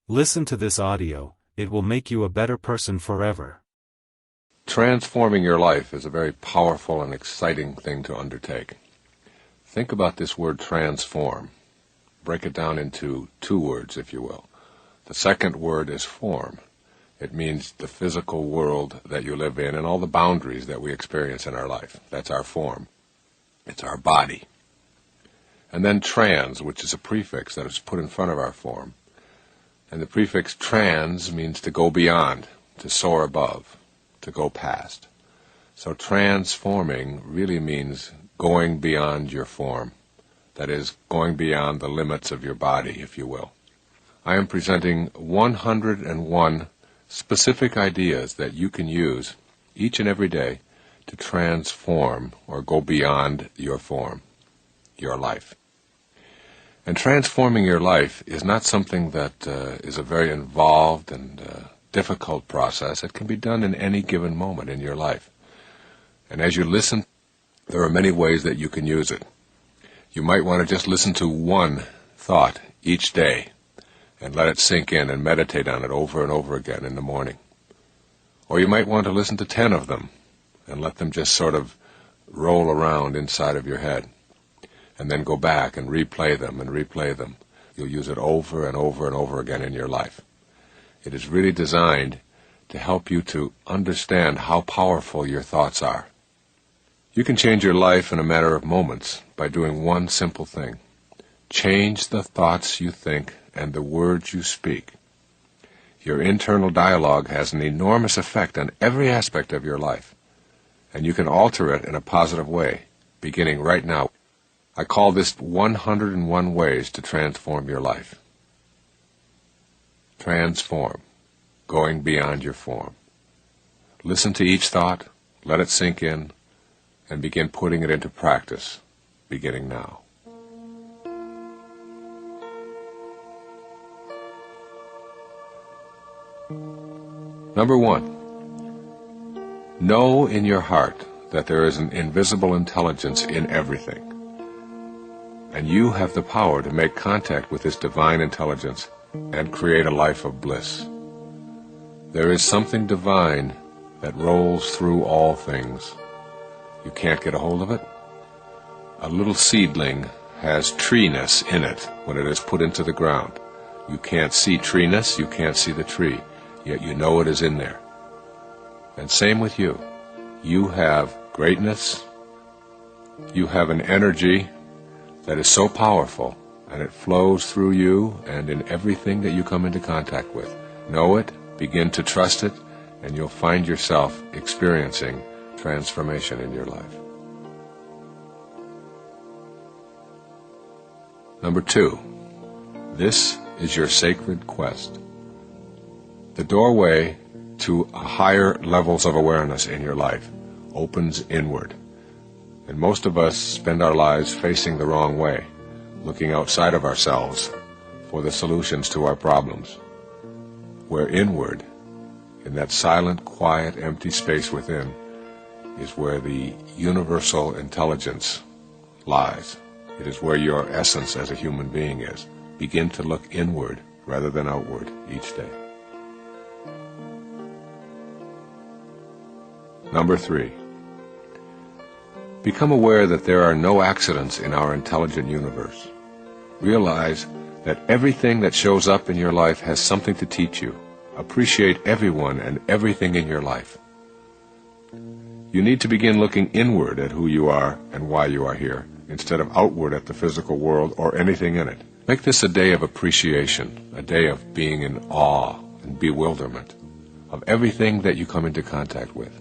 Listen to this audio, it will make you a better person forever. Transforming your life is a very powerful and exciting thing to undertake. Think about this word transform. Break it down into two words, if you will. The second word is form. It means the physical world that you live in and all the boundaries that we experience in our life. That's our form. It's our body. And then trans, which is a prefix that is put in front of our form. And the prefix trans means to go beyond, to soar above, to go past. So transforming really means going beyond your form. That is, going beyond the limits of your body, if you will. I am presenting 101 specific ideas that you can use each and every day to transform or go beyond your form, your life. And transforming your life is not something that is a very involved and difficult process. It can be done in any given moment in your life. And as you listen, there are many ways that you can use it. You might want to just listen to one thought each day and let it sink in and meditate on it over and over again in the morning. Or you might want to listen to 10 of them and let them just sort of roll around inside of your head. And then go back and replay them and replay them. You'll use it over and over and over again in your life. It is really designed to help you to understand how powerful your thoughts are. You can change your life in a matter of moments by doing one simple thing. Change the thoughts you think and the words you speak. Your internal dialogue has an enormous effect on every aspect of your life, and you can alter it in a positive way, beginning right now. I call this 101 ways to transform your life. Transform, going beyond your form. Listen to each thought, let it sink in, and begin putting it into practice, beginning now. Number 1. Know in your heart that there is an invisible intelligence in everything. And you have the power to make contact with this divine intelligence and create a life of bliss. There is something divine that rolls through all things. You can't get a hold of it? A little seedling has treeness in it when it is put into the ground. You can't see treeness, you can't see the tree, yet you know it is in there. And same with you. You have greatness, you have an energy that is so powerful, and it flows through you and in everything that you come into contact with. Know it, begin to trust it, and you'll find yourself experiencing transformation in your life. Number 2, this is your sacred quest. The doorway to higher levels of awareness in your life opens inward. And most of us spend our lives facing the wrong way, looking outside of ourselves for the solutions to our problems. Where inward, in that silent, quiet, empty space within, is where the universal intelligence lies. It is where your essence as a human being is. Begin to look inward rather than outward each day. Number 3. Become aware that there are no accidents in our intelligent universe. Realize that everything that shows up in your life has something to teach you. Appreciate everyone and everything in your life. You need to begin looking inward at who you are and why you are here, instead of outward at the physical world or anything in it. Make this a day of appreciation, a day of being in awe and bewilderment of everything that you come into contact with.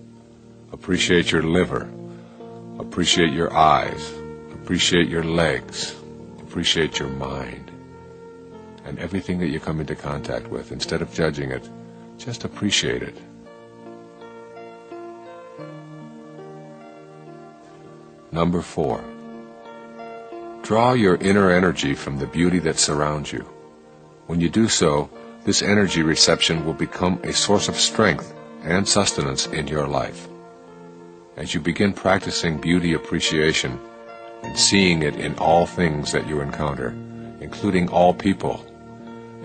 Appreciate your liver. Appreciate your eyes, appreciate your legs, appreciate your mind, and everything that you come into contact with. Instead of judging it, just appreciate it. Number 4. Draw your inner energy from the beauty that surrounds you. When you do so, this energy reception will become a source of strength and sustenance in your life. As you begin practicing beauty appreciation and seeing it in all things that you encounter, including all people,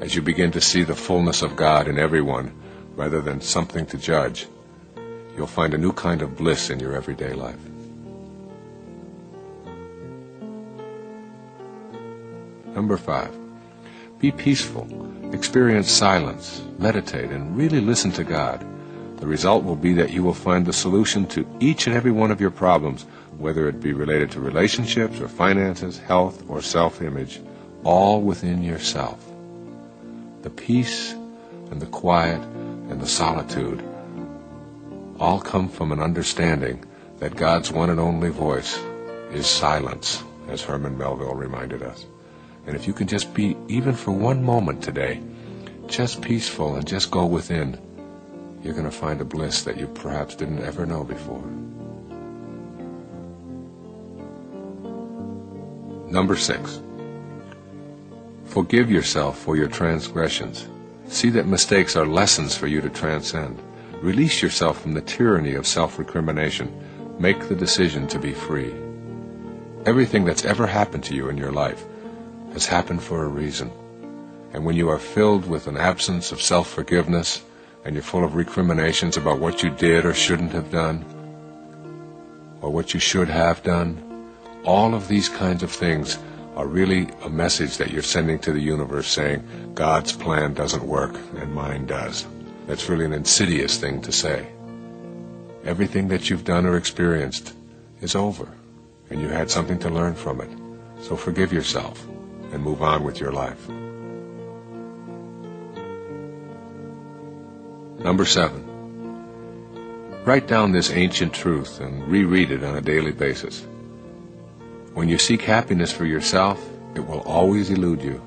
As you begin to see the fullness of God in everyone, rather than something to judge, you'll find a new kind of bliss in your everyday life. Number 5, be peaceful. Experience silence, meditate, and really listen to God. The result will be that you will find the solution to each and every one of your problems, whether it be related to relationships or finances, health or self-image, all within yourself. The peace and the quiet and the solitude all come from an understanding that God's one and only voice is silence, as Herman Melville reminded us. And if you can just be, even for one moment today, just peaceful and just go within, you're going to find a bliss that you perhaps didn't ever know before. Number 6, forgive yourself for your transgressions. See that mistakes are lessons for you to transcend. Release yourself from the tyranny of self-recrimination. Make the decision to be free. Everything that's ever happened to you in your life has happened for a reason. And when you are filled with an absence of self-forgiveness, and you're full of recriminations about what you did or shouldn't have done, or what you should have done, all of these kinds of things are really a message that you're sending to the universe saying, God's plan doesn't work and mine does. That's really an insidious thing to say. Everything that you've done or experienced is over, and you had something to learn from it. So forgive yourself and move on with your life. Number 7, write down this ancient truth and reread it on a daily basis. When you seek happiness for yourself, it will always elude you.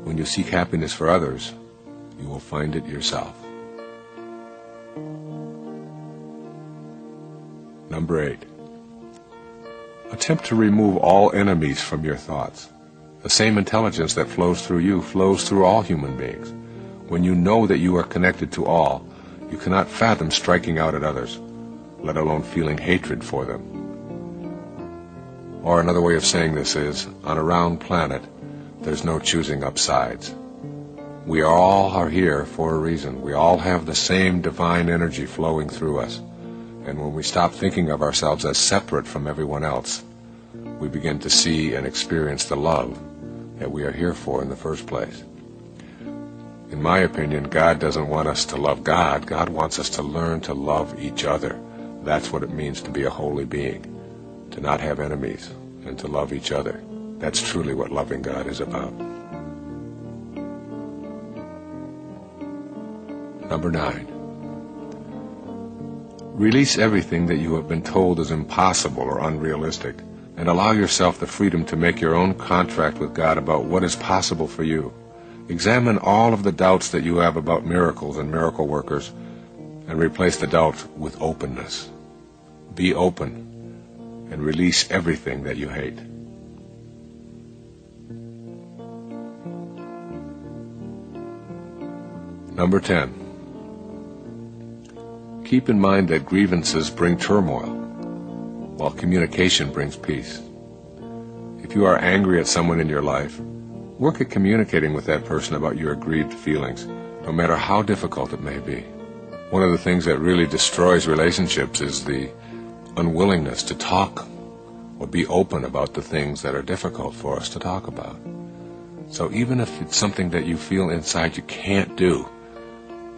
When you seek happiness for others, you will find it yourself. Number 8, attempt to remove all enemies from your thoughts. The same intelligence that flows through you flows through all human beings. When you know that you are connected to all, you cannot fathom striking out at others, let alone feeling hatred for them. Or another way of saying this is, on a round planet, there's no choosing up sides. We all are here for a reason. We all have the same divine energy flowing through us. And when we stop thinking of ourselves as separate from everyone else, we begin to see and experience the love that we are here for in the first place. In my opinion, God doesn't want us to love God. God wants us to learn to love each other. That's what it means to be a holy being, to not have enemies and to love each other. That's truly what loving God is about. Number 9, release everything that you have been told is impossible or unrealistic, and allow yourself the freedom to make your own contract with God about what is possible for you. Examine all of the doubts that you have about miracles and miracle workers, and replace the doubt with openness. Be open and release everything that you hate. Number 10, keep in mind that grievances bring turmoil, while communication brings peace. If you are angry at someone in your life, work at communicating with that person about your aggrieved feelings, no matter how difficult it may be. One of the things that really destroys relationships is the unwillingness to talk or be open about the things that are difficult for us to talk about. So even if it's something that you feel inside you can't do,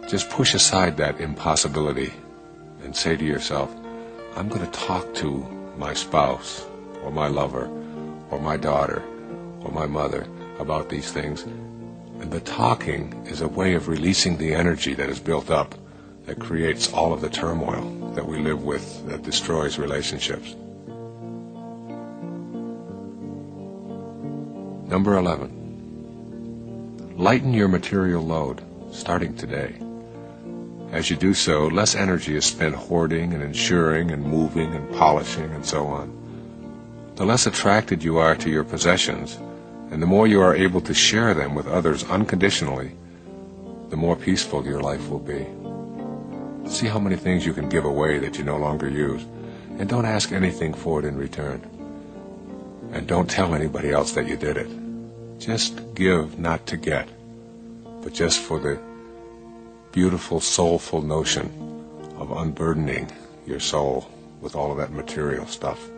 just push aside that impossibility and say to yourself, I'm going to talk to my spouse or my lover or my daughter or my mother about these things. And the talking is a way of releasing the energy that is built up that creates all of the turmoil that we live with that destroys relationships. Number 11, lighten your material load, starting today. As you do so, less energy is spent hoarding and insuring and moving and polishing and so on. The less attracted you are to your possessions, and the more you are able to share them with others unconditionally, the more peaceful your life will be. See how many things you can give away that you no longer use, and don't ask anything for it in return. And don't tell anybody else that you did it. Just give, not to get. but just for the beautiful, soulful notion of unburdening your soul with all of that material stuff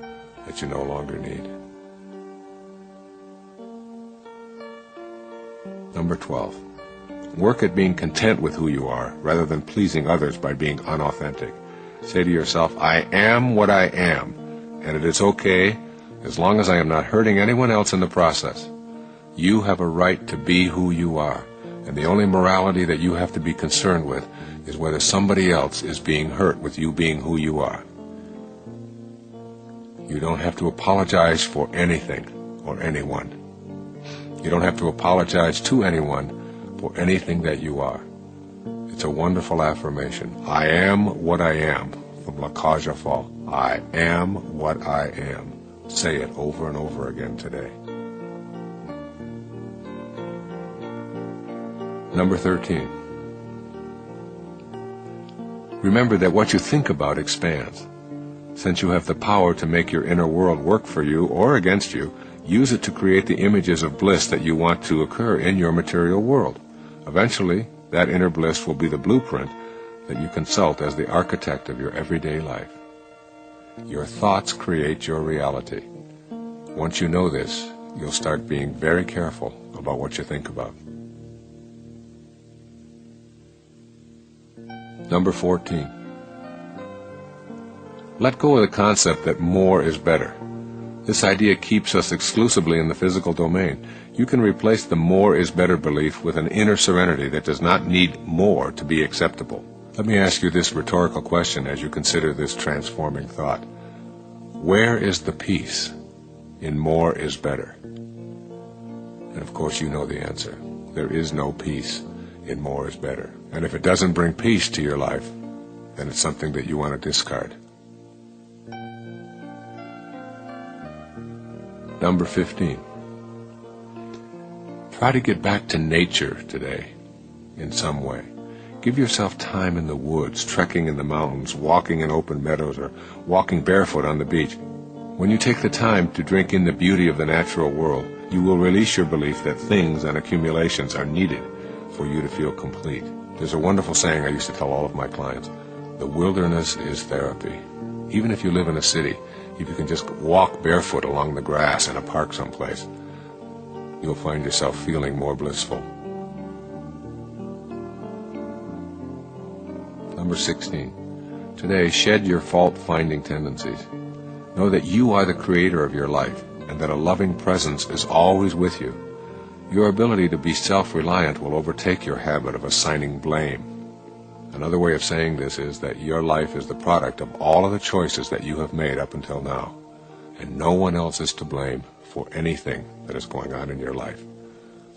that you no longer need. Number 12. Work at being content with who you are, rather than pleasing others by being unauthentic. Say to yourself, I am what I am, and it is okay as long as I am not hurting anyone else in the process. You have a right to be who you are, and the only morality that you have to be concerned with is whether somebody else is being hurt with you being who you are. You don't have to apologize for anything or anyone. You don't have to apologize to anyone for anything that you are. It's a wonderful affirmation. I am what I am, from La Cage aux Folles. I am what I am. Say it over and over again today. Number 13. Remember that what you think about expands. Since you have the power to make your inner world work for you or against you, use it to create the images of bliss that you want to occur in your material world. Eventually, that inner bliss will be the blueprint that you consult as the architect of your everyday life. Your thoughts create your reality. Once you know this, you'll start being very careful about what you think about. Number 14. Let go of the concept that more is better. This idea keeps us exclusively in the physical domain. You can replace the more is better belief with an inner serenity that does not need more to be acceptable. Let me ask you this rhetorical question as you consider this transforming thought. Where is the peace in more is better? And of course you know the answer. There is no peace in more is better. And if it doesn't bring peace to your life, then it's something that you want to discard. Number 15. Try to get back to nature today in some way. Give yourself time in the woods, trekking in the mountains, walking in open meadows, or walking barefoot on the beach. When you take the time to drink in the beauty of the natural world, you will release your belief that things and accumulations are needed for you to feel complete. There's a wonderful saying I used to tell all of my clients. The wilderness is therapy. Even if you live in a city, if you can just walk barefoot along the grass in a park someplace, you'll find yourself feeling more blissful. Number 16. Today, shed your fault-finding tendencies. Know that you are the creator of your life, and that a loving presence is always with you. Your ability to be self-reliant will overtake your habit of assigning blame. Another way of saying this is that your life is the product of all of the choices that you have made up until now, and no one else is to blame for anything that is going on in your life.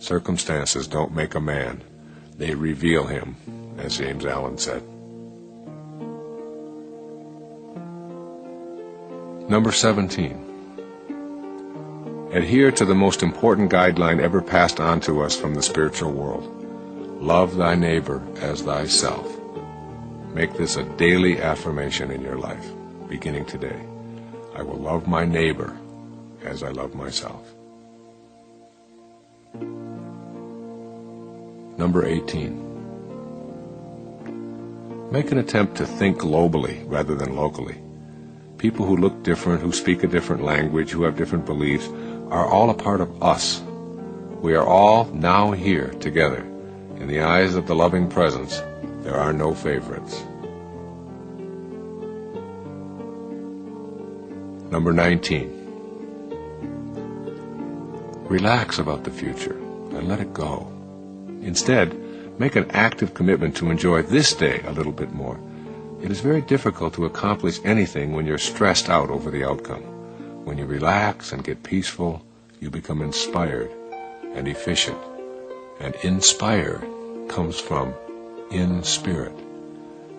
Circumstances don't make a man, they reveal him, as James Allen said. Number 17. Adhere to the most important guideline ever passed on to us from the spiritual world. Love thy neighbor as thyself. Make this a daily affirmation in your life, beginning today. I will love my neighbor as I love myself. Number 18. Make an attempt to think globally rather than locally. People who look different, who speak a different language, who have different beliefs, are all a part of us. We are all now here together. In the eyes of the loving presence, there are no favorites. Number 19. Relax about the future and let it go. Instead, make an active commitment to enjoy this day a little bit more. It is very difficult to accomplish anything when you're stressed out over the outcome. When you relax and get peaceful, you become inspired and efficient. And inspired comes from in spirit.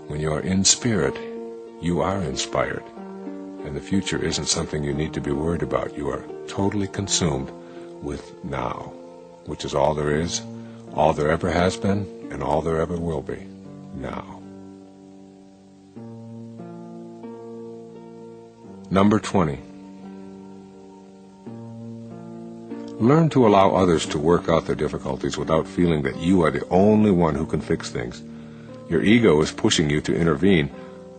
When you are in spirit, you are inspired. And the future isn't something you need to be worried about. You are totally consumed with now, which is all there is, all there ever has been, and all there ever will be, now. Number 20. Learn to allow others to work out their difficulties without feeling that you are the only one who can fix things. Your ego is pushing you to intervene,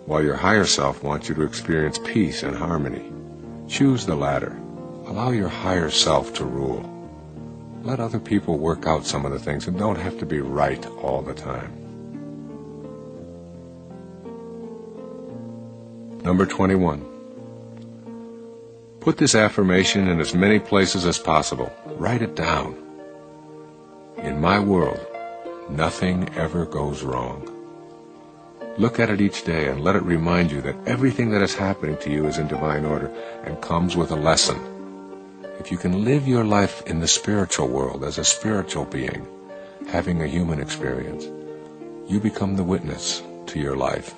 while your higher self wants you to experience peace and harmony. Choose the latter. Allow your higher self to rule. Let other people work out some of the things and don't have to be right all the time. Number 21. Put this affirmation in as many places as possible. Write it down. In my world, nothing ever goes wrong. Look at it each day and let it remind you that everything that is happening to you is in divine order and comes with a lesson. If you can live your life in the spiritual world as a spiritual being, having a human experience, you become the witness to your life.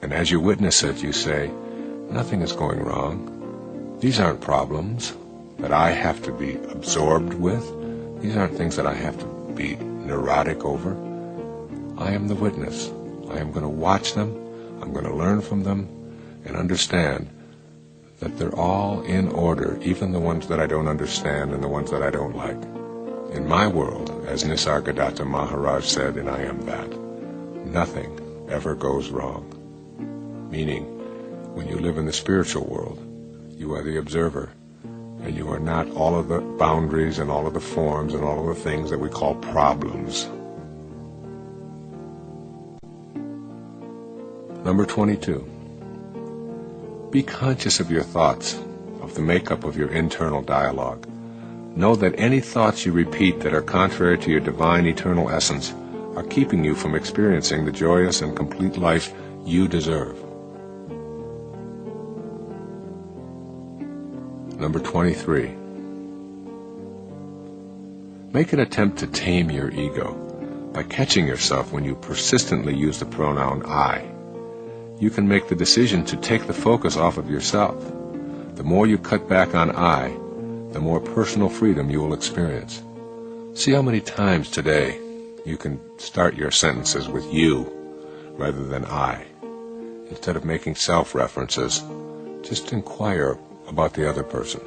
And as you witness it, you say, nothing is going wrong. These aren't problems that I have to be absorbed with. These aren't things that I have to be neurotic over. I am the witness. I am going to watch them, I'm going to learn from them, and understand that they're all in order, even the ones that I don't understand and the ones that I don't like. In my world, as Nisargadatta Maharaj said in I Am That, nothing ever goes wrong. Meaning, when you live in the spiritual world, you are the observer, and you are not all of the boundaries and all of the forms and all of the things that we call problems. Number 22. Be conscious of your thoughts, of the makeup of your internal dialogue. Know that any thoughts you repeat that are contrary to your divine eternal essence are keeping you from experiencing the joyous and complete life you deserve. Number 23. Make an attempt to tame your ego by catching yourself when you persistently use the pronoun I. You can make the decision to take the focus off of yourself. The more you cut back on I, the more personal freedom you will experience. See how many times today you can start your sentences with you rather than I. Instead of making self-references, just inquire about the other person.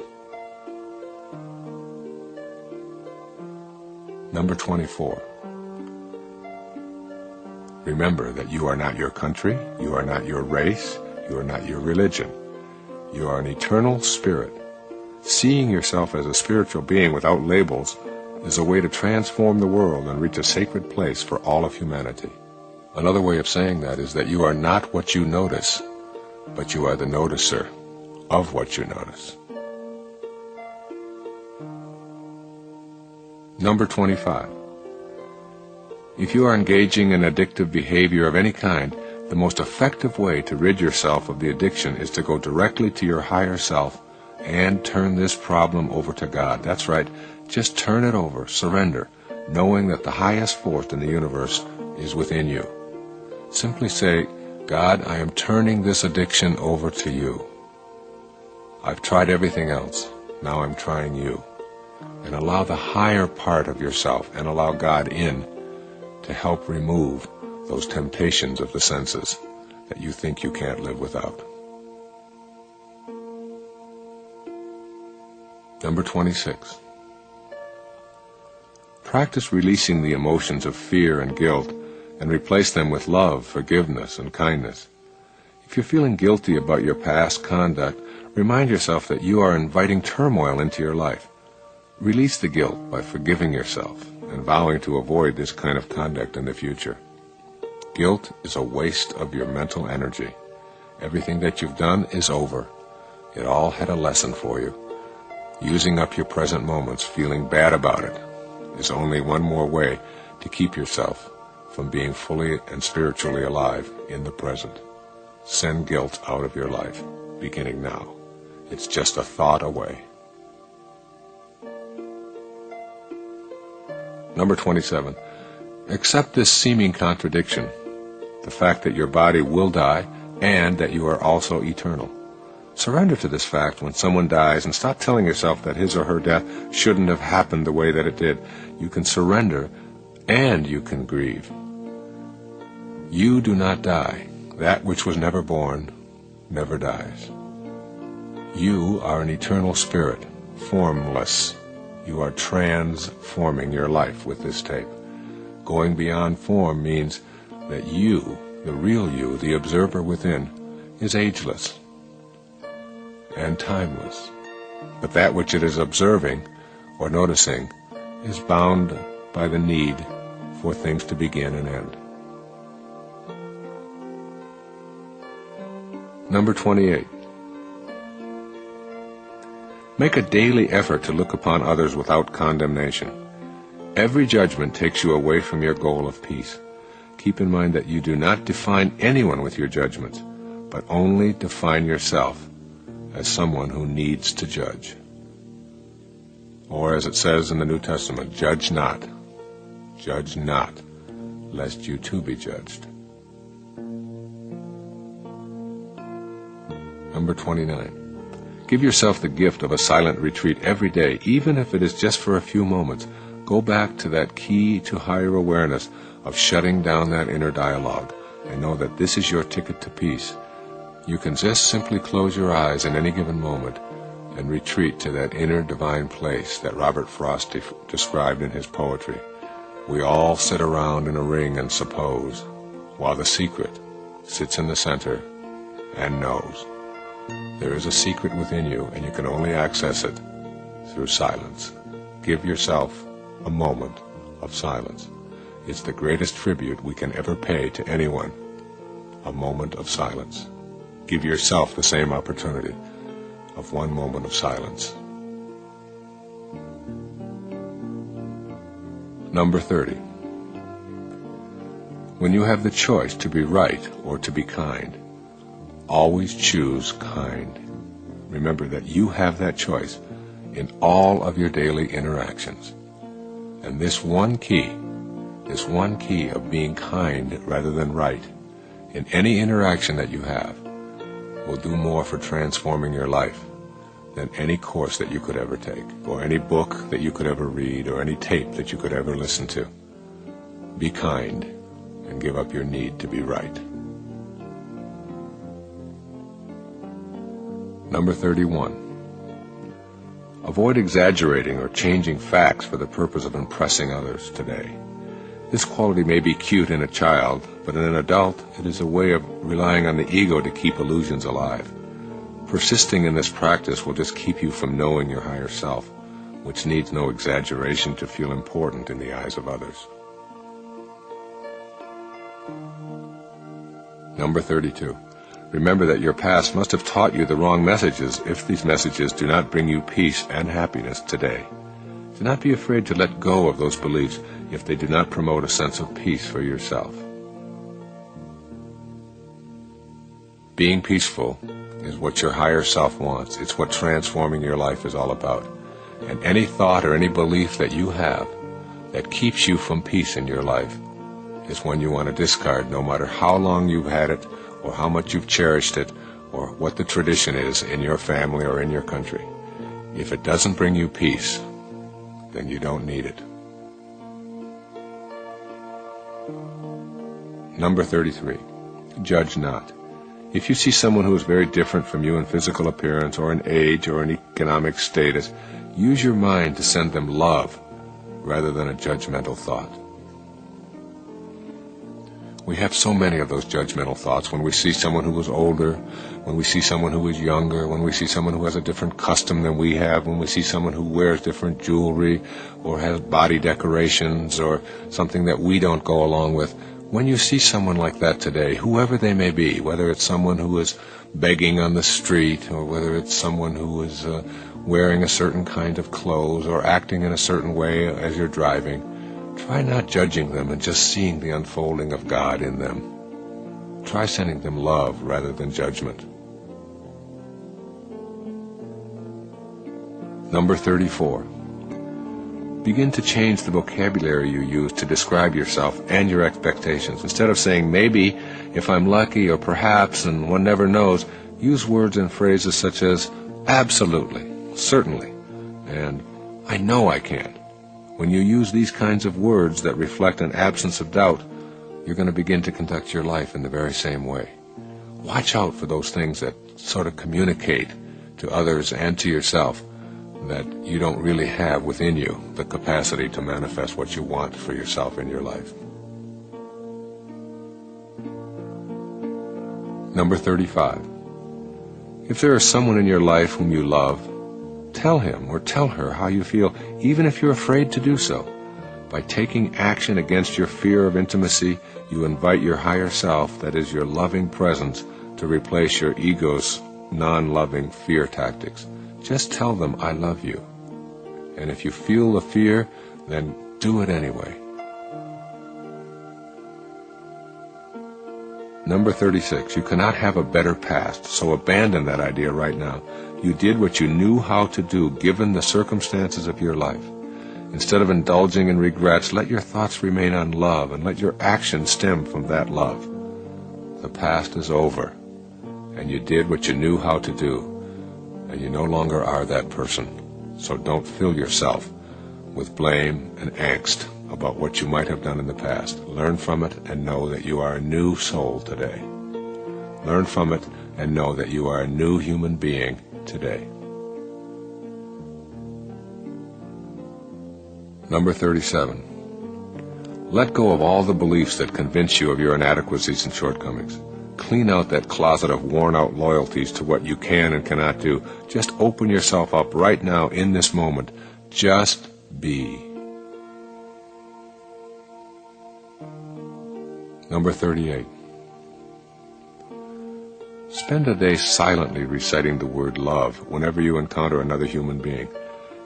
Number 24. Remember that you are not your country, you are not your race, you are not your religion. You are an eternal spirit. Seeing yourself as a spiritual being without labels is a way to transform the world and reach a sacred place for all of humanity. Another way of saying that is that you are not what you notice, but you are the noticer of what you notice. Number 25. If you are engaging in addictive behavior of any kind, the most effective way to rid yourself of the addiction is to go directly to your higher self and turn this problem over to God. That's right, just turn it over, surrender, knowing that the highest force in the universe is within you. Simply say, God, I am turning this addiction over to you. I've tried everything else, now I'm trying you. And allow the higher part of yourself and allow God in to help remove those temptations of the senses that you think you can't live without. Number 26. Practice releasing the emotions of fear and guilt and replace them with love, forgiveness, and kindness. If you're feeling guilty about your past conduct, remind yourself that you are inviting turmoil into your life. Release the guilt by forgiving yourself and vowing to avoid this kind of conduct in the future. Guilt is a waste of your mental energy. Everything that you've done is over. It all had a lesson for you. Using up your present moments, feeling bad about it, is only one more way to keep yourself from being fully and spiritually alive in the present. Send guilt out of your life, beginning now. It's just a thought away. Number 27. Accept this seeming contradiction, the fact that your body will die and that you are also eternal. Surrender to this fact when someone dies and stop telling yourself that his or her death shouldn't have happened the way that it did. You can surrender and you can grieve. You do not die. That which was never born never dies. You are an eternal spirit, formless. You are transforming your life with this tape. Going beyond form means that you, the real you, the observer within, is ageless and timeless. But that which it is observing or noticing is bound by the need for things to begin and end. Number 28. Make a daily effort to look upon others without condemnation. Every judgment takes you away from your goal of peace. Keep in mind that you do not define anyone with your judgments, but only define yourself as someone who needs to judge. Or as it says in the New Testament, judge not, lest you too be judged. Number 29. Give yourself the gift of a silent retreat every day, even if it is just for a few moments. Go back to that key to higher awareness of shutting down that inner dialogue, and know that this is your ticket to peace. You can just simply close your eyes in any given moment and retreat to that inner divine place that Robert Frost described in his poetry. We all sit around in a ring and suppose, while the secret sits in the center and knows. There is a secret within you, and you can only access it through silence. Give yourself a moment of silence. It's the greatest tribute we can ever pay to anyone, a moment of silence. Give yourself the same opportunity of one moment of silence. Number 30. When you have the choice to be right or to be kind, always choose kind. Remember that you have that choice in all of your daily interactions. And this one key of being kind rather than right in any interaction that you have will do more for transforming your life than any course that you could ever take, or any book that you could ever read, or any tape that you could ever listen to. Be kind and give up your need to be right. Number 31. Avoid exaggerating or changing facts for the purpose of impressing others today. This quality may be cute in a child, but in an adult, it is a way of relying on the ego to keep illusions alive. Persisting in this practice will just keep you from knowing your higher self, which needs no exaggeration to feel important in the eyes of others. Number 32. Remember that your past must have taught you the wrong messages if these messages do not bring you peace and happiness today. Do not be afraid to let go of those beliefs if they do not promote a sense of peace for yourself. Being peaceful is what your higher self wants. It's what transforming your life is all about. And any thought or any belief that you have that keeps you from peace in your life is one you want to discard, no matter how long you've had it, or how much you've cherished it, or what the tradition is in your family or in your country. If it doesn't bring you peace, then you don't need it. Number 33. Judge not. If you see someone who is very different from you in physical appearance or in age or in economic status, use your mind to send them love rather than a judgmental thought. We have so many of those judgmental thoughts when we see someone who is older, when we see someone who is younger, when we see someone who has a different custom than we have, when we see someone who wears different jewelry or has body decorations or something that we don't go along with. When you see someone like that today, whoever they may be, whether it's someone who is begging on the street or whether it's someone who is wearing a certain kind of clothes or acting in a certain way as you're driving, try not judging them and just seeing the unfolding of God in them. Try sending them love rather than judgment. Number 34. Begin to change the vocabulary you use to describe yourself and your expectations. Instead of saying maybe, if I'm lucky, or perhaps, and one never knows, use words and phrases such as absolutely, certainly, and I know I can. When you use these kinds of words that reflect an absence of doubt, you're going to begin to conduct your life in the very same way. Watch out for those things that sort of communicate to others and to yourself that you don't really have within you the capacity to manifest what you want for yourself in your life. Number 35. If there is someone in your life whom you love, tell him or tell her how you feel, even if you're afraid to do so. By taking action against your fear of intimacy, you invite your higher self, that is your loving presence, to replace your ego's non-loving fear tactics. Just tell them, I love you. And if you feel the fear, then do it anyway. Number 36, you cannot have a better past, so abandon that idea right now. You did what you knew how to do given the circumstances of your life. Instead of indulging in regrets, let your thoughts remain on love and let your actions stem from that love. The past is over, and you did what you knew how to do, and you no longer are that person. So don't fill yourself with blame and angst about what you might have done in the past. Learn from it and know that you are a new soul today. Learn from it and know that you are a new human being today. Number 37. Let go of all the beliefs that convince you of your inadequacies and shortcomings. Clean out that closet of worn-out loyalties to what you can and cannot do. Just open yourself up right now in this moment. Just be. Number 38. Spend a day silently reciting the word love whenever you encounter another human being.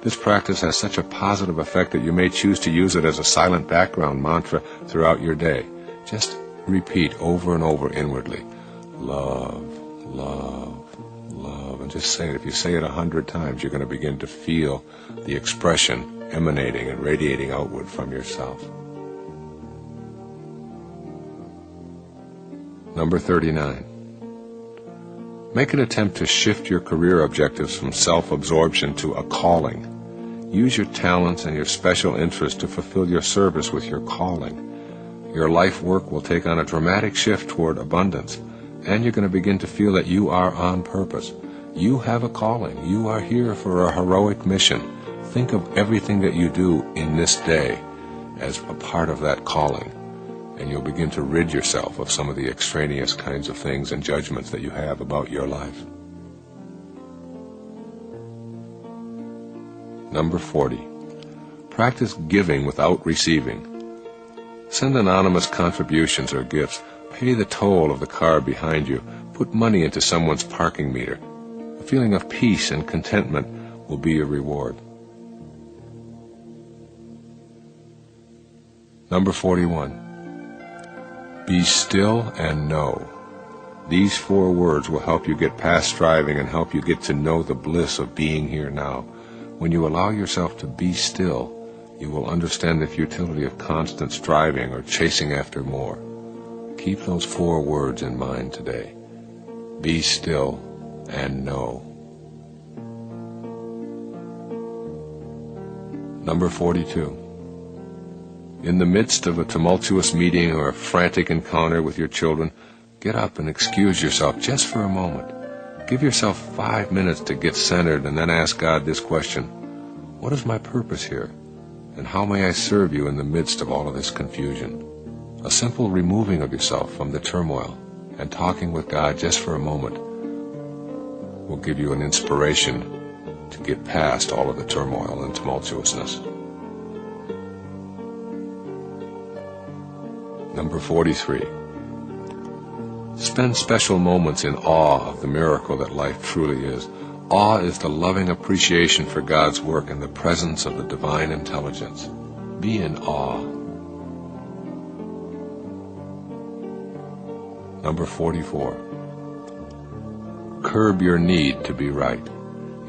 This practice has such a positive effect that you may choose to use it as a silent background mantra throughout your day. Just repeat over and over inwardly, love, love, love, and just say it. If you say it 100 times, you're going to begin to feel the expression emanating and radiating outward from yourself. Number 39. Make an attempt to shift your career objectives from self-absorption to a calling. Use your talents and your special interests to fulfill your service with your calling. Your life work will take on a dramatic shift toward abundance, and you're going to begin to feel that you are on purpose. You have a calling. You are here for a heroic mission. Think of everything that you do in this day as a part of that calling, and you'll begin to rid yourself of some of the extraneous kinds of things and judgments that you have about your life. Number 40. Practice giving without receiving. Send anonymous contributions or gifts. Pay the toll of the car behind you. Put money into someone's parking meter. A feeling of peace and contentment will be your reward. Number 41. Be still and know. These 4 words will help you get past striving and help you get to know the bliss of being here now. When you allow yourself to be still, you will understand the futility of constant striving or chasing after more. Keep those 4 words in mind today. Be still and know. Number 42. In the midst of a tumultuous meeting or a frantic encounter with your children, get up and excuse yourself just for a moment. Give yourself 5 minutes to get centered and then ask God this question: what is my purpose here? And how may I serve you in the midst of all of this confusion? A simple removing of yourself from the turmoil and talking with God just for a moment will give you an inspiration to get past all of the turmoil and tumultuousness. Number 43. Spend special moments in awe of the miracle that life truly is. Awe is the loving appreciation for God's work in the presence of the divine intelligence. Be in awe. Number 44. Curb your need to be right.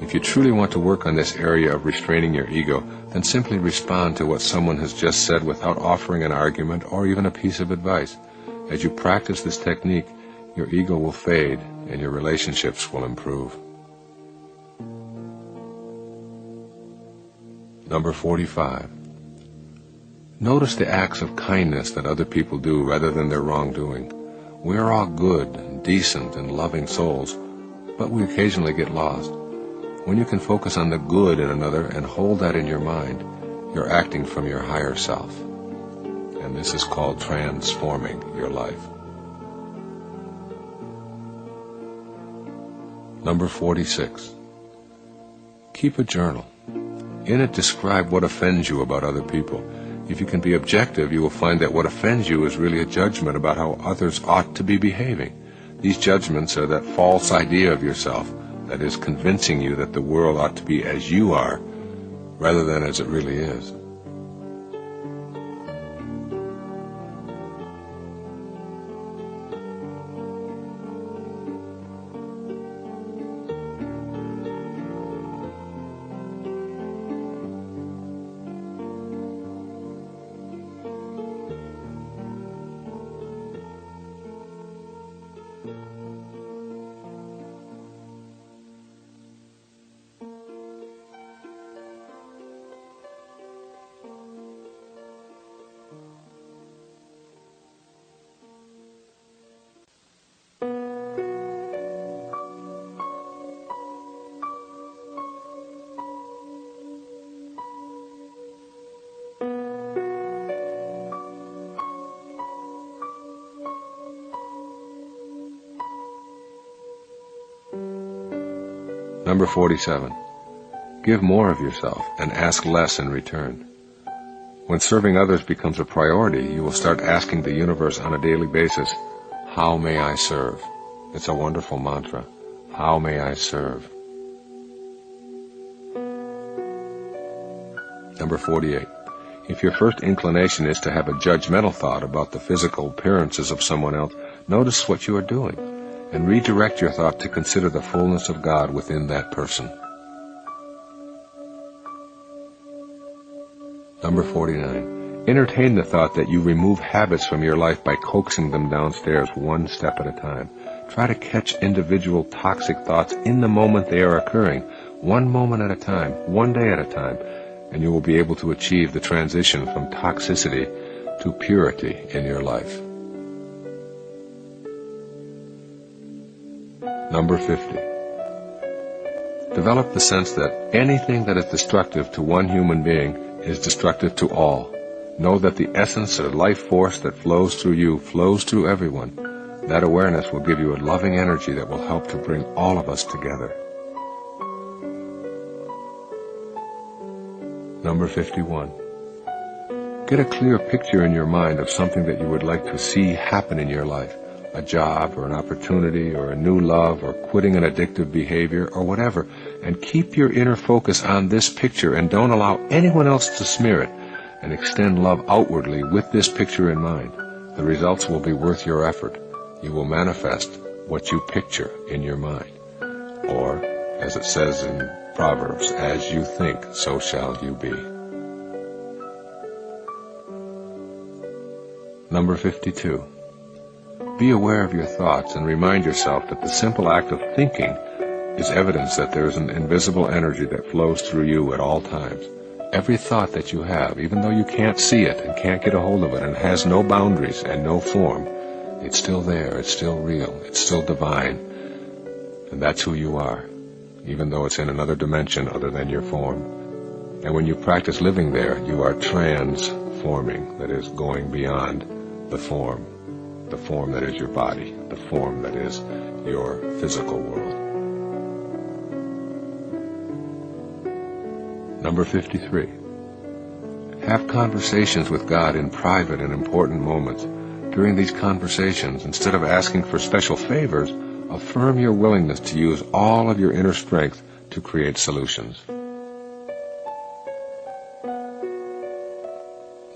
If you truly want to work on this area of restraining your ego, then simply respond to what someone has just said without offering an argument or even a piece of advice. As you practice this technique, your ego will fade and your relationships will improve. Number 45. Notice the acts of kindness that other people do rather than their wrongdoing. We are all good and decent and loving souls, but we occasionally get lost. When you can focus on the good in another and hold that in your mind, you're acting from your higher self. And this is called transforming your life. Number 46. Keep a journal. In it, describe what offends you about other people. If you can be objective, you will find that what offends you is really a judgment about how others ought to be behaving. These judgments are that false idea of yourself that is convincing you that the world ought to be as you are, rather than as it really is. Number 47. Give more of yourself and ask less in return. When serving others becomes a priority, you will start asking the universe on a daily basis, how may I serve? It's a wonderful mantra. How may I serve? Number 48. If your first inclination is to have a judgmental thought about the physical appearances of someone else, notice what you are doing, and redirect your thought to consider the fullness of God within that person. Number 49. Entertain the thought that you remove habits from your life by coaxing them downstairs one step at a time. Try to catch individual toxic thoughts in the moment they are occurring, one moment at a time, one day at a time, and you will be able to achieve the transition from toxicity to purity in your life. Number 50. Develop the sense that anything that is destructive to one human being is destructive to all. Know that the essence or life force that flows through you flows through everyone. That awareness will give you a loving energy that will help to bring all of us together. Number 51. Get a clear picture in your mind of something that you would like to see happen in your life. A job or an opportunity or a new love or quitting an addictive behavior or whatever, and keep your inner focus on this picture and don't allow anyone else to smear it, and extend love outwardly with this picture in mind. The results will be worth your effort. You will manifest what you picture in your mind. Or, as it says in Proverbs, as you think, so shall you be. Number 52. Be aware of your thoughts and remind yourself that the simple act of thinking is evidence that there is an invisible energy that flows through you at all times. Every thought that you have, even though you can't see it and can't get a hold of it and has no boundaries and no form, it's still there, it's still real, it's still divine, and that's who you are, even though it's in another dimension other than your form. And when you practice living there, you are transforming, that is, going beyond the form that is your body, the form that is your physical world. Number 53. Have conversations with God in private and important moments. During these conversations, instead of asking for special favors, affirm your willingness to use all of your inner strength to create solutions.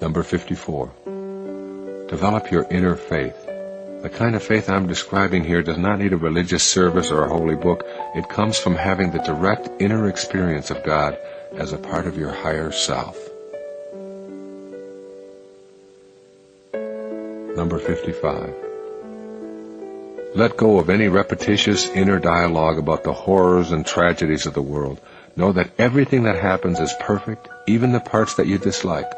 Number 54. Develop your inner faith. The kind of faith I'm describing here does not need a religious service or a holy book. It comes from having the direct inner experience of God as a part of your higher self. Number 55. Let go of any repetitious inner dialogue about the horrors and tragedies of the world. Know that everything that happens is perfect, even the parts that you dislike.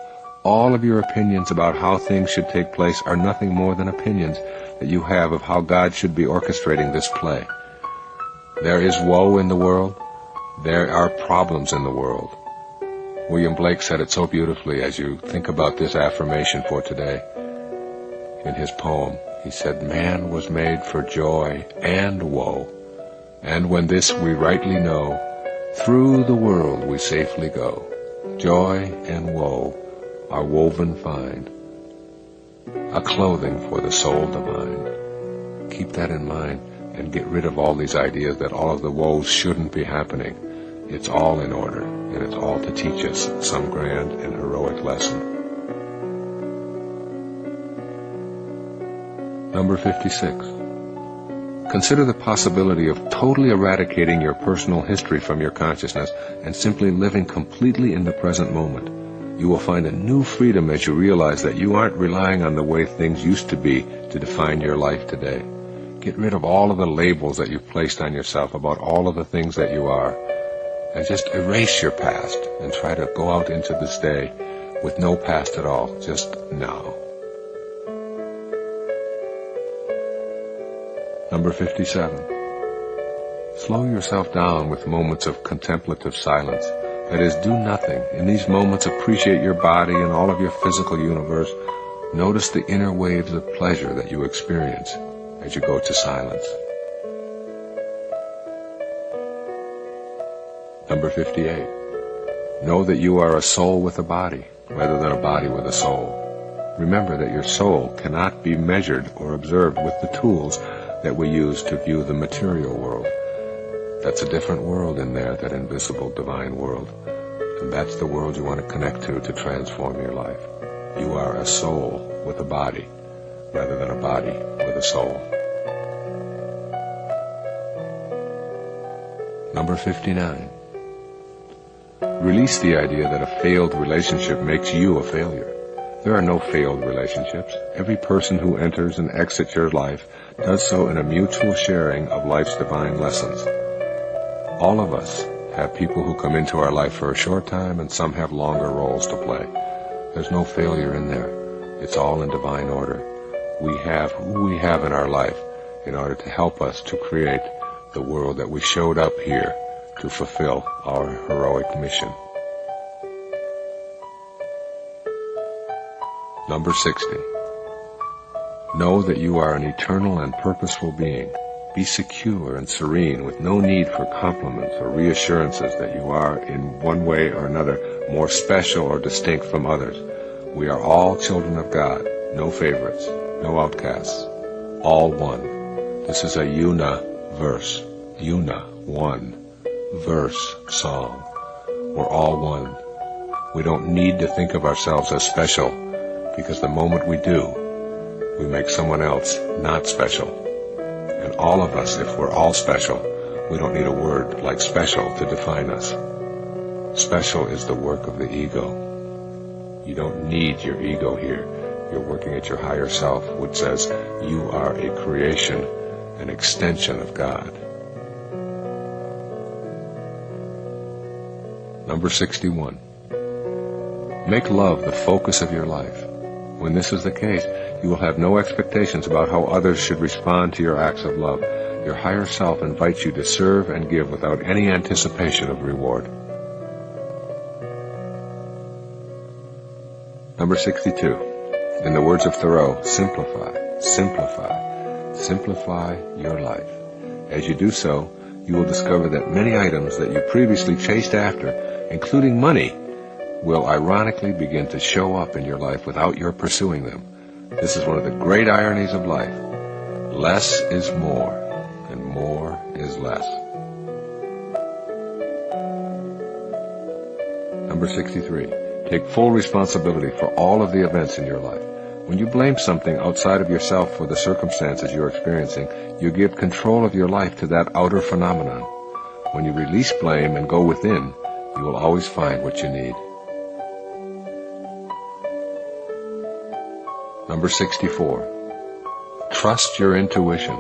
All of your opinions about how things should take place are nothing more than opinions that you have of how God should be orchestrating this play. There is woe in the world. There are problems in the world. William Blake said it so beautifully as you think about this affirmation for today. In his poem, he said, "Man was made for joy and woe, and when this we rightly know, through the world we safely go. Joy and woe are woven fine, a clothing for the soul divine." Keep that in mind and get rid of all these ideas that all of the woes shouldn't be happening. It's all in order, and it's all to teach us some grand and heroic lesson. Number 56. Consider the possibility of totally eradicating your personal history from your consciousness and simply living completely in the present moment. You will find a new freedom as you realize that you aren't relying on the way things used to be to define your life today. Get rid of all of the labels that you've placed on yourself about all of the things that you are, and just erase your past and try to go out into this day with no past at all, just now. Number 57. Slow yourself down with moments of contemplative silence. That is, do nothing. In these moments, appreciate your body and all of your physical universe. Notice the inner waves of pleasure that you experience as you go to silence. Number 58. Know that you are a soul with a body, rather than a body with a soul. Remember that your soul cannot be measured or observed with the tools that we use to view the material world. That's a different world in there, that invisible divine world. And that's the world you want to connect to transform your life. You are a soul with a body, rather than a body with a soul. Number 59. Release the idea that a failed relationship makes you a failure. There are no failed relationships. Every person who enters and exits your life does so in a mutual sharing of life's divine lessons. All of us have people who come into our life for a short time, and some have longer roles to play. There's no failure in there. It's all in divine order. We have who we have in our life in order to help us to create the world that we showed up here to fulfill our heroic mission. Number 60. Know that you are an eternal and purposeful being. Be secure and serene with no need for compliments or reassurances that you are, in one way or another, more special or distinct from others. We are all children of God, no favorites, no outcasts, all one. This is a una-verse, una, one, verse, song. We're all one. We don't need to think of ourselves as special, because the moment we do, we make someone else not special. And all of us, if we're all special, we don't need a word like special to define us. Special is the work of the ego. You don't need your ego here. You're working at your higher self, which says you are a creation, an extension of God. Number 61. Make love the focus of your life. When this is the case, you will have no expectations about how others should respond to your acts of love. Your higher self invites you to serve and give without any anticipation of reward. Number 62. In the words of Thoreau, simplify, simplify, simplify your life. As you do so, you will discover that many items that you previously chased after, including money, will ironically begin to show up in your life without your pursuing them. This is one of the great ironies of life. Less is more, and more is less. Number 63. Take full responsibility for all of the events in your life. When you blame something outside of yourself for the circumstances you're experiencing, you give control of your life to that outer phenomenon. When you release blame and go within, you will always find what you need. Number 64. Trust your intuition.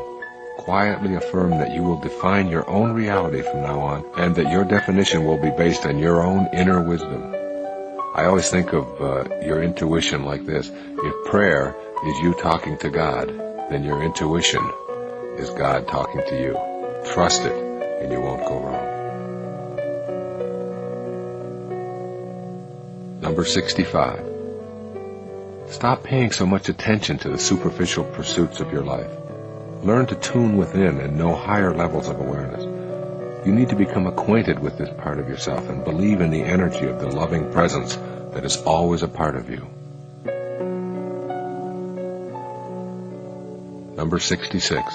Quietly affirm that you will define your own reality from now on, and that your definition will be based on your own inner wisdom. I always think of your intuition like this. If prayer is you talking to God, then your intuition is God talking to you. Trust it, and you won't go wrong. Number 65. Stop paying so much attention to the superficial pursuits of your life. Learn to tune within and know higher levels of awareness. You need to become acquainted with this part of yourself and believe in the energy of the loving presence that is always a part of you. Number 66.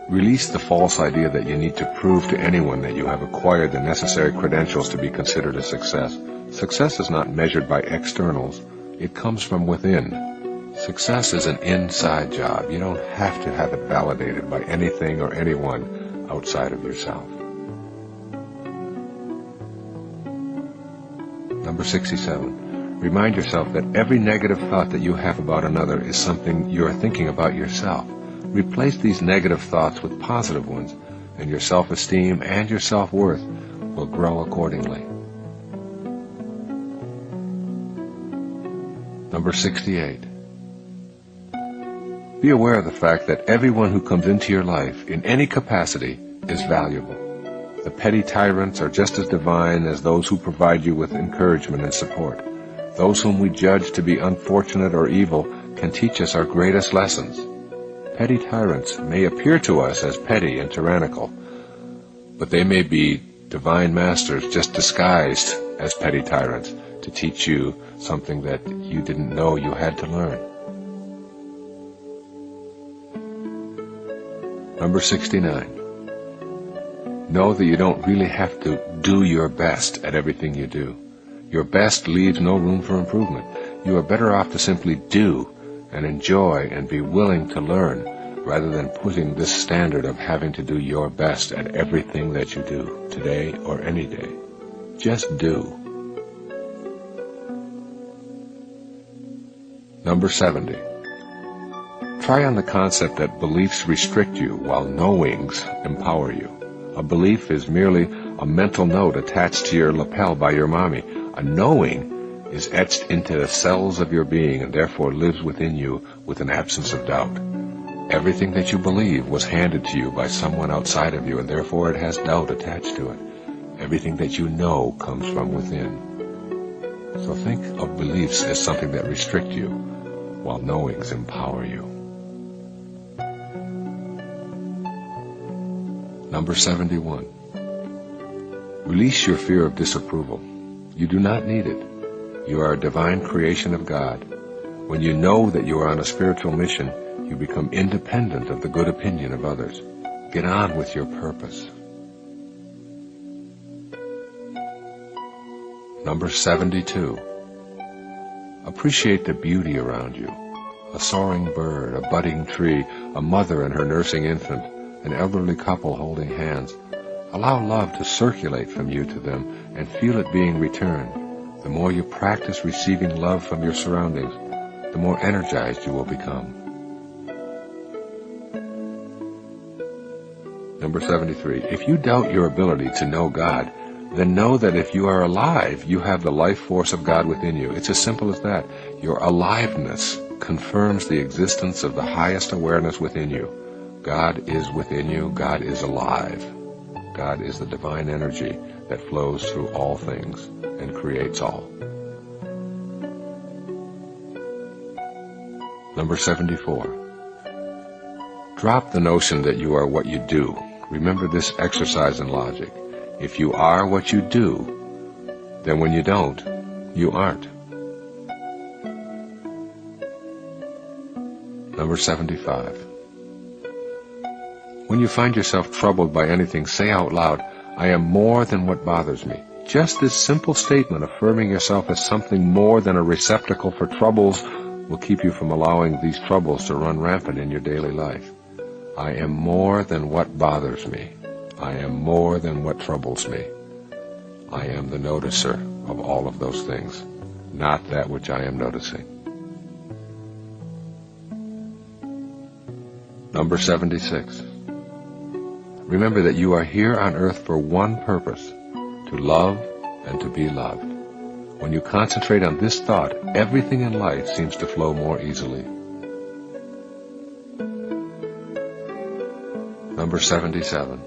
Release the false idea that you need to prove to anyone that you have acquired the necessary credentials to be considered a success. Success is not measured by externals. It comes from within. Success is an inside job. You don't have to have it validated by anything or anyone outside of yourself. Number 67. Remind yourself that every negative thought that you have about another is something you are thinking about yourself. Replace these negative thoughts with positive ones, and your self-esteem and your self-worth will grow accordingly. Number 68. Be aware of the fact that everyone who comes into your life in any capacity is valuable. The petty tyrants are just as divine as those who provide you with encouragement and support. Those whom we judge to be unfortunate or evil can teach us our greatest lessons. Petty tyrants may appear to us as petty and tyrannical, but they may be divine masters just disguised as petty tyrants to teach you something that you didn't know you had to learn. Number 69. Know that you don't really have to do your best at everything you do. Your best leaves no room for improvement. You are better off to simply do and enjoy and be willing to learn, rather than putting this standard of having to do your best at everything that you do, today or any day. Just do. Number 70. Try on the concept that beliefs restrict you while knowings empower you. A belief is merely a mental note attached to your lapel by your mommy. A knowing is etched into the cells of your being and therefore lives within you with an absence of doubt. Everything that you believe was handed to you by someone outside of you, and therefore it has doubt attached to it. Everything that you know comes from within. So think of beliefs as something that restrict you, while knowings empower you. Number 71. Release your fear of disapproval. You do not need it. You are a divine creation of God. When you know that you are on a spiritual mission, you become independent of the good opinion of others. Get on with your purpose. Number 72. Appreciate the beauty around you. A soaring bird, a budding tree, a mother and her nursing infant, an elderly couple holding hands. Allow love to circulate from you to them and feel it being returned. The more you practice receiving love from your surroundings, the more energized you will become. Number 73. If you doubt your ability to know God, then know that if you are alive, you have the life force of God within you. It's as simple as that. Your aliveness confirms the existence of the highest awareness within you. God is within you. God is alive. God is the divine energy that flows through all things and creates all. Number 74. Drop the notion that you are what you do. Remember this exercise in logic. If you are what you do, then when you don't, you aren't. Number 75. When you find yourself troubled by anything, say out loud, I am more than what bothers me. Just this simple statement, affirming yourself as something more than a receptacle for troubles, will keep you from allowing these troubles to run rampant in your daily life. I am more than what bothers me. I am more than what troubles me. I am the noticer of all of those things, not that which I am noticing. Number 76. Remember that you are here on earth for one purpose, to love and to be loved. When you concentrate on this thought, everything in life seems to flow more easily. Number 77.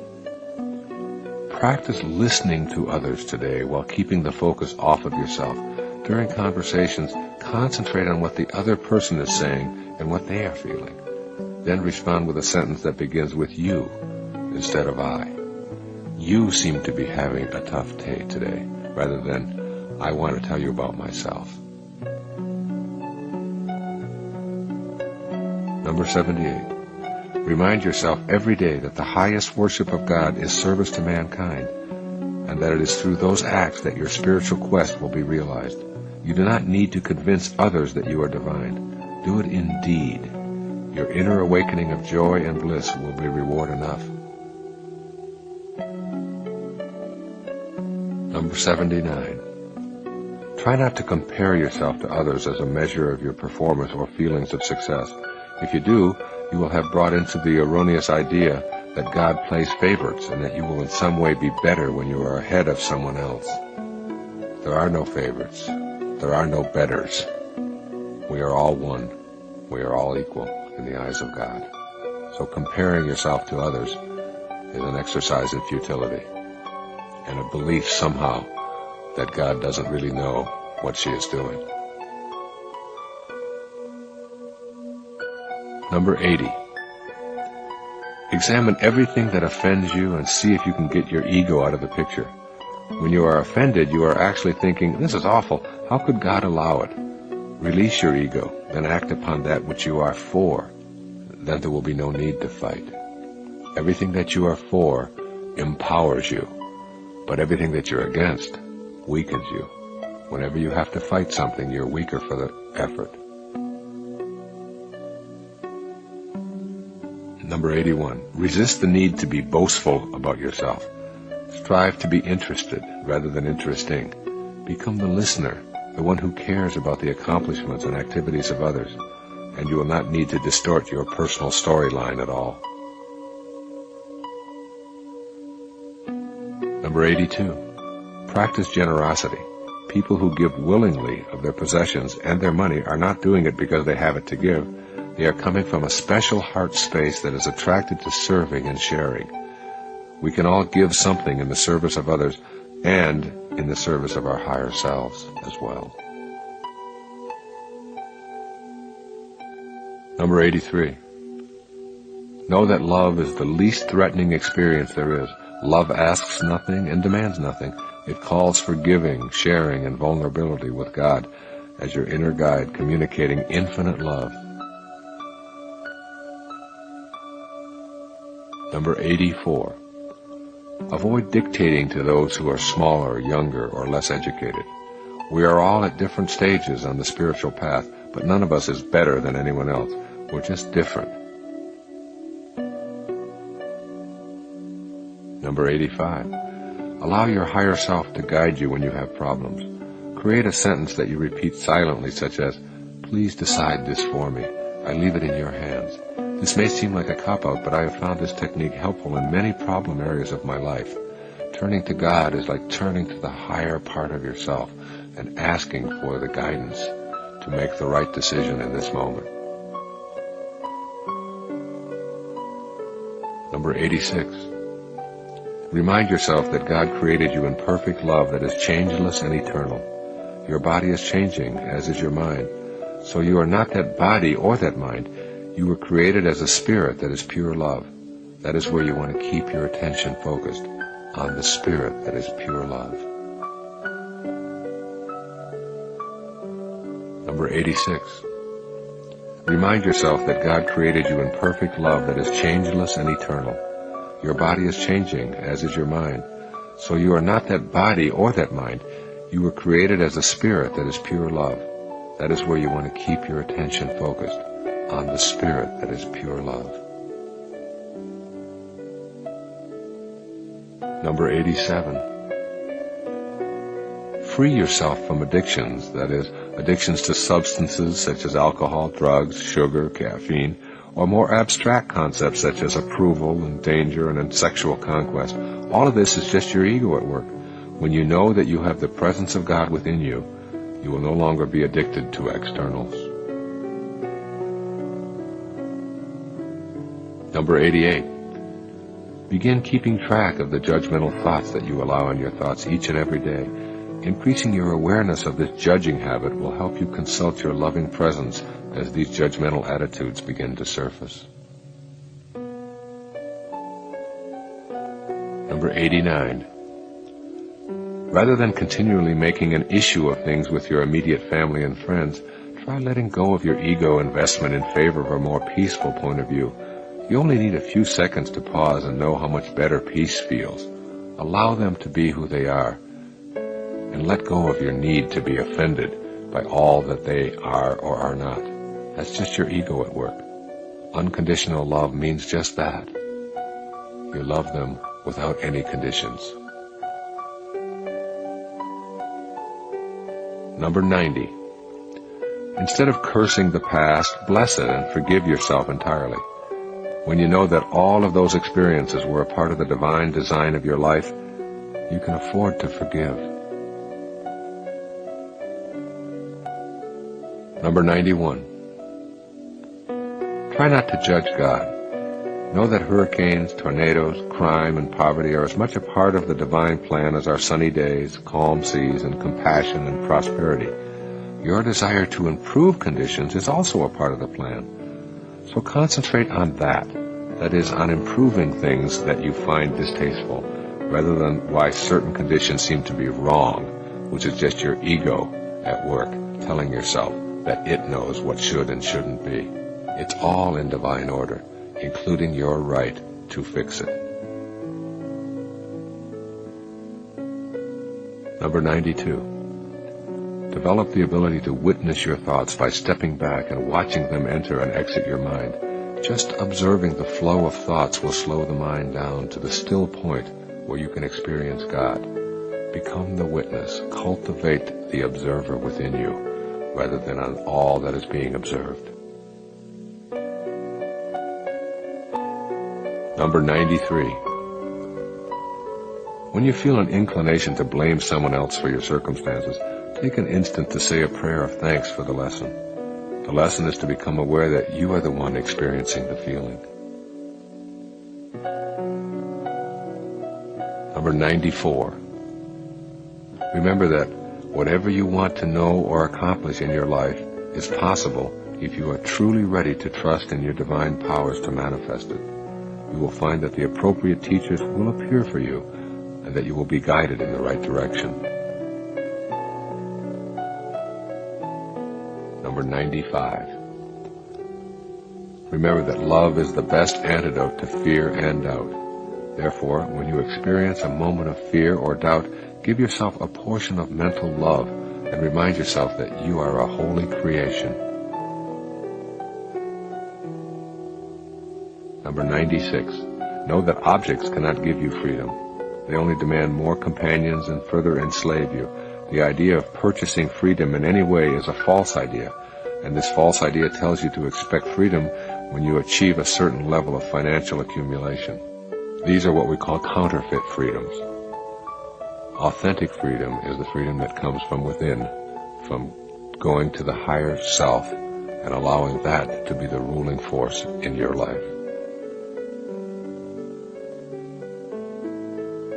Practice listening to others today while keeping the focus off of yourself. During conversations, concentrate on what the other person is saying and what they are feeling. Then respond with a sentence that begins with you instead of I. You seem to be having a tough day today, rather than I want to tell you about myself. Number 78. Remind yourself every day that the highest worship of God is service to mankind, and that it is through those acts that your spiritual quest will be realized. You do not need to convince others that you are divine. Do it in deed. Your inner awakening of joy and bliss will be reward enough. Number 79. Try not to compare yourself to others as a measure of your performance or feelings of success. If you do, you will have brought into the erroneous idea that God plays favorites and that you will in some way be better when you are ahead of someone else. There are no favorites. There are no betters. We are all one. We are all equal in the eyes of God. So comparing yourself to others is an exercise in futility and a belief somehow that God doesn't really know what she is doing. Number 80. Examine everything that offends you and see if you can get your ego out of the picture. When you are offended, you are actually thinking, this is awful, how could God allow it? Release your ego, then act upon that which you are for. Then there will be no need to fight. Everything that you are for empowers you, but everything that you're against weakens you. Whenever you have to fight something, you're weaker for the effort. Number 81. Resist the need to be boastful about yourself. Strive to be interested rather than interesting. Become the listener, the one who cares about the accomplishments and activities of others, and you will not need to distort your personal storyline at all. Number 82. Practice generosity. People who give willingly of their possessions and their money are not doing it because they have it to give. They are coming from a special heart space that is attracted to serving and sharing. We can all give something in the service of others and in the service of our higher selves as well. Number 83. Know that love is the least threatening experience there is. Love asks nothing and demands nothing. It calls for giving, sharing, and vulnerability with God as your inner guide, communicating infinite love. Number 84. Avoid dictating to those who are smaller, younger, or less educated. We are all at different stages on the spiritual path, but none of us is better than anyone else. We're just different. Number 85. Allow your higher self to guide you when you have problems. Create a sentence that you repeat silently, such as, "Please decide this for me. I leave it in your hands." This may seem like a cop-out, but I have found this technique helpful in many problem areas of my life. Turning to God is like turning to the higher part of yourself and asking for the guidance to make the right decision in this moment. Number 86. Remind yourself that God created you in perfect love that is changeless and eternal. Your body is changing, as is your mind. So you are not that body or that mind. You were created as a spirit that is pure love. That is where you want to keep your attention focused, on the spirit that is pure love. Number 86. Remind yourself that God created you in perfect love that is changeless and eternal. Your body is changing, as is your mind. So you are not that body or that mind. You were created as a spirit that is pure love. That is where you want to keep your attention focused, on the spirit that is pure love. Number 87. Free yourself from addictions, that is, addictions to substances such as alcohol, drugs, sugar, caffeine, or more abstract concepts such as approval and danger and sexual conquest. All of this is just your ego at work. When you know that you have the presence of God within you, you will no longer be addicted to externals. Number 88. Begin keeping track of the judgmental thoughts that you allow in your thoughts each and every day. Increasing your awareness of this judging habit will help you consult your loving presence as these judgmental attitudes begin to surface. Number 89. Rather than continually making an issue of things with your immediate family and friends, try letting go of your ego investment in favor of a more peaceful point of view. You only need a few seconds to pause and know how much better peace feels. Allow them to be who they are, and let go of your need to be offended by all that they are or are not. That's just your ego at work. Unconditional love means just that. You love them without any conditions. Number 90. Instead of cursing the past, bless it and forgive yourself entirely. When you know that all of those experiences were a part of the divine design of your life, you can afford to forgive. Number 91. Try not to judge God. Know that hurricanes, tornadoes, crime, and poverty are as much a part of the divine plan as our sunny days, calm seas, and compassion and prosperity. Your desire to improve conditions is also a part of the plan. So concentrate on that. That is, on improving things that you find distasteful, rather than why certain conditions seem to be wrong, which is just your ego at work, telling yourself that it knows what should and shouldn't be. It's all in divine order, including your right to fix it. Number 92. Develop the ability to witness your thoughts by stepping back and watching them enter and exit your mind. Just observing the flow of thoughts will slow the mind down to the still point where you can experience God. Become the witness. Cultivate the observer within you, rather than on all that is being observed. Number 93. When you feel an inclination to blame someone else for your circumstances, take an instant to say a prayer of thanks for the lesson. The lesson is to become aware that you are the one experiencing the feeling. Number 94. Remember that whatever you want to know or accomplish in your life is possible if you are truly ready to trust in your divine powers to manifest it. You will find that the appropriate teachers will appear for you and that you will be guided in the right direction. Number 95. Remember that love is the best antidote to fear and doubt. Therefore, when you experience a moment of fear or doubt, give yourself a portion of mental love and remind yourself that you are a holy creation. Number 96. Know that objects cannot give you freedom. They only demand more companions and further enslave you. The idea of purchasing freedom in any way is a false idea, and this false idea tells you to expect freedom when you achieve a certain level of financial accumulation. These are what we call counterfeit freedoms. Authentic freedom is the freedom that comes from within, from going to the higher self and allowing that to be the ruling force in your life.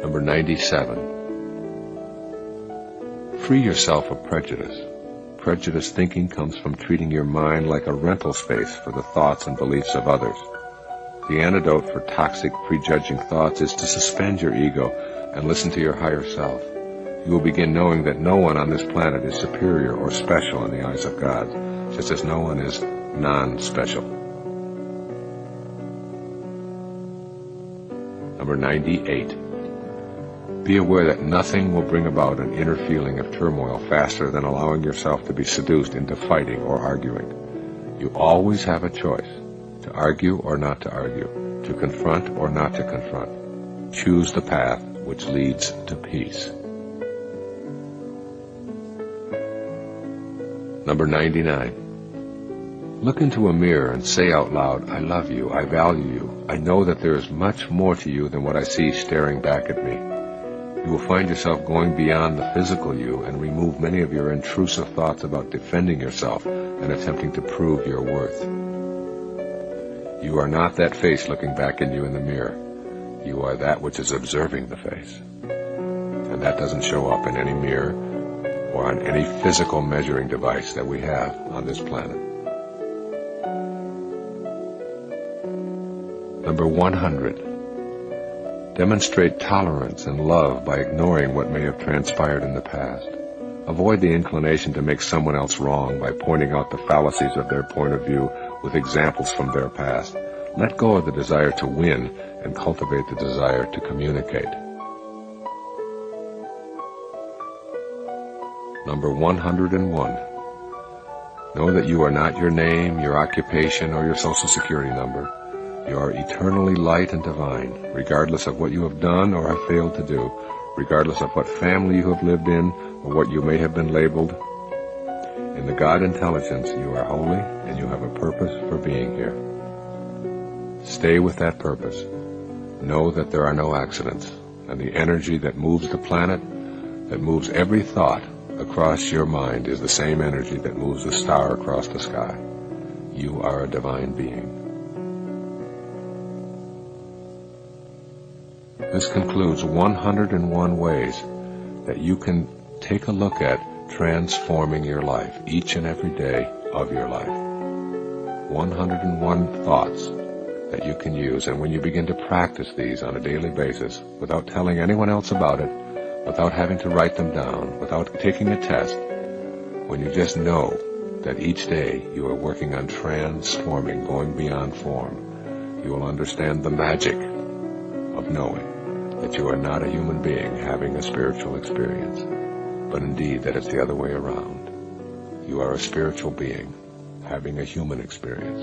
Number 97. Free yourself of prejudice. Prejudiced thinking comes from treating your mind like a rental space for the thoughts and beliefs of others. The antidote for toxic, prejudging thoughts is to suspend your ego and listen to your higher self. You will begin knowing that no one on this planet is superior or special in the eyes of God, just as no one is non-special. Number 98. Be aware that nothing will bring about an inner feeling of turmoil faster than allowing yourself to be seduced into fighting or arguing. You always have a choice, to argue or not to argue, to confront or not to confront. Choose the path which leads to peace. Number 99. Look into a mirror and say out loud, I love you, I value you, I know that there is much more to you than what I see staring back at me. You will find yourself going beyond the physical you and remove many of your intrusive thoughts about defending yourself and attempting to prove your worth. You are not that face looking back at you in the mirror. You are that which is observing the face. And that doesn't show up in any mirror or on any physical measuring device that we have on this planet. Number 100. Demonstrate tolerance and love by ignoring what may have transpired in the past. Avoid the inclination to make someone else wrong by pointing out the fallacies of their point of view with examples from their past. Let go of the desire to win and cultivate the desire to communicate. Number 101. Know that you are not your name, your occupation, or your social security number. You are eternally light and divine, regardless of what you have done or have failed to do, regardless of what family you have lived in or what you may have been labeled. In the God intelligence, you are holy and you have a purpose for being here. Stay with that purpose. Know that there are no accidents, and the energy that moves the planet, that moves every thought across your mind, is the same energy that moves a star across the sky. You are a divine being. This concludes 101 ways that you can take a look at transforming your life each and every day of your life. 101 thoughts that you can use, and when you begin to practice these on a daily basis, without telling anyone else about it, without having to write them down, without taking a test, when you just know that each day you are working on transforming, going beyond form, you will understand the magic of knowing that you are not a human being having a spiritual experience, but indeed that it's the other way around. You are a spiritual being having a human experience.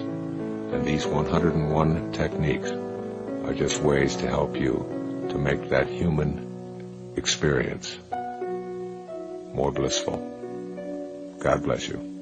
And these 101 techniques are just ways to help you to make that human experience more blissful. God bless you.